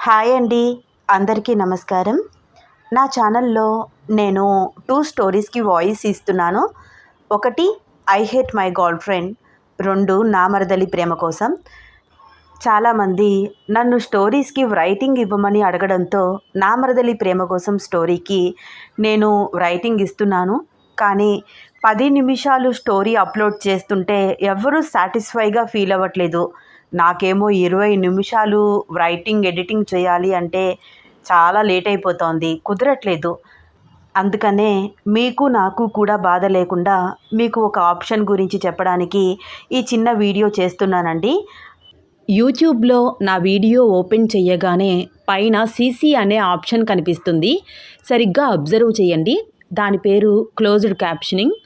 Hi అండి, అందరికీ నమస్కారం. నా ఛానల్లో నేను 2 స్టోరీస్‌కి వాయిస్ ఇస్తున్నాను. ఒకటి 'I hate my girl friend', 2 'నా మరదలి ప్రేమ కోసం'. చాలామంది నన్ను స్టోరీస్‌కి రైటింగ్ ఇవ్వమని అడగడంతో 'నా మరదలి ప్రేమ కోసం' స్టోరీకి నేను రైటింగ్ ఇస్తున్నాను. కానీ 10 నిమిషాలు స్టోరీ అప్లోడ్ చేస్తుంటే ఎవ్వరూ సాటిస్ఫైగా ఫీల్ అవ్వట్లేదు. నాకేమో 20 నిమిషాలు రైటింగ్, ఎడిటింగ్ చేయాలి అంటే చాలా లేట్ అయిపోతోంది, కుదరట్లేదు. అందుకనే మీకు నాకు కూడా బాధ లేకుండా మీకు ఒక ఆప్షన్ గురించి చెప్పడానికి ఈ చిన్న వీడియో చేస్తున్నానండి. యూట్యూబ్లో నా వీడియో ఓపెన్ చేయగానే పైన సీసీ అనే ఆప్షన్ కనిపిస్తుంది. సరిగ్గా అబ్జర్వ్ చేయండి. దాని పేరు క్లోజ్డ్ క్యాప్షనింగ్.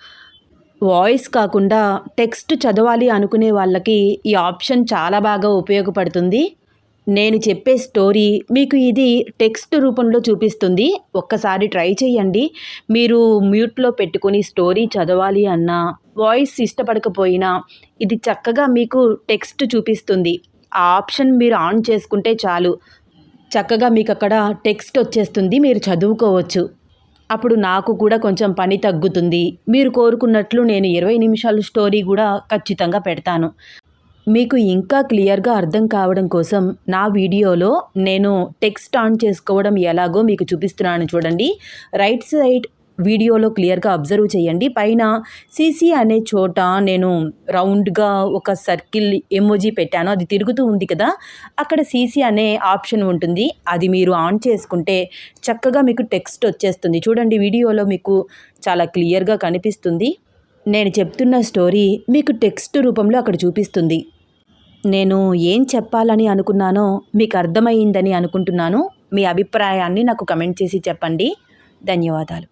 వాయిస్ కాకుండా టెక్స్ట్ చదవాలి అనుకునే వాళ్ళకి ఈ ఆప్షన్ చాలా బాగా ఉపయోగపడుతుంది. నేను చెప్పే స్టోరీ మీకు ఇది టెక్స్ట్ రూపంలో చూపిస్తుంది. ఒక్కసారి ట్రై చేయండి. మీరు మ్యూట్లో పెట్టుకొని స్టోరీ చదవాలి అన్నా, వాయిస్ ఇష్టపడకపోయినా ఇది చక్కగా మీకు టెక్స్ట్ చూపిస్తుంది. ఆ ఆప్షన్ మీరు ఆన్ చేసుకుంటే చాలు, చక్కగా మీకు అక్కడ టెక్స్ట్ వచ్చేస్తుంది, మీరు చదువుకోవచ్చు. అప్పుడు నాకు కూడా కొంచెం పని తగ్గుతుంది. మీరు కోరుకున్నట్లు నేను 20 నిమిషాలు స్టోరీ కూడా ఖచ్చితంగా పెడతాను. మీకు ఇంకా క్లియర్గా అర్థం కావడం కోసం నా వీడియోలో నేను టెక్స్ట్ ఆన్ చేసుకోవడం ఎలాగో మీకు చూపిస్తున్నాను చూడండి. రైట్ సైడ్ వీడియోలో క్లియర్గా అబ్జర్వ్ చేయండి. పైన సీసీ అనే చోట నేను రౌండ్గా ఒక సర్కిల్ ఎమోజీ పెట్టాను, అది తిరుగుతూ ఉంది కదా, అక్కడ సీసీ అనే ఆప్షన్ ఉంటుంది. అది మీరు ఆన్ చేసుకుంటే చక్కగా మీకు టెక్స్ట్ వచ్చేస్తుంది. చూడండి, వీడియోలో మీకు చాలా క్లియర్గా కనిపిస్తుంది. నేను చెప్తున్న స్టోరీ మీకు టెక్స్ట్ రూపంలో అక్కడ చూపిస్తుంది. నేను ఏం చెప్పాలని అనుకున్నానో మీకు అర్థమైందని అనుకుంటున్నాను. మీ అభిప్రాయాన్ని నాకు కమెంట్ చేసి చెప్పండి. ధన్యవాదాలు.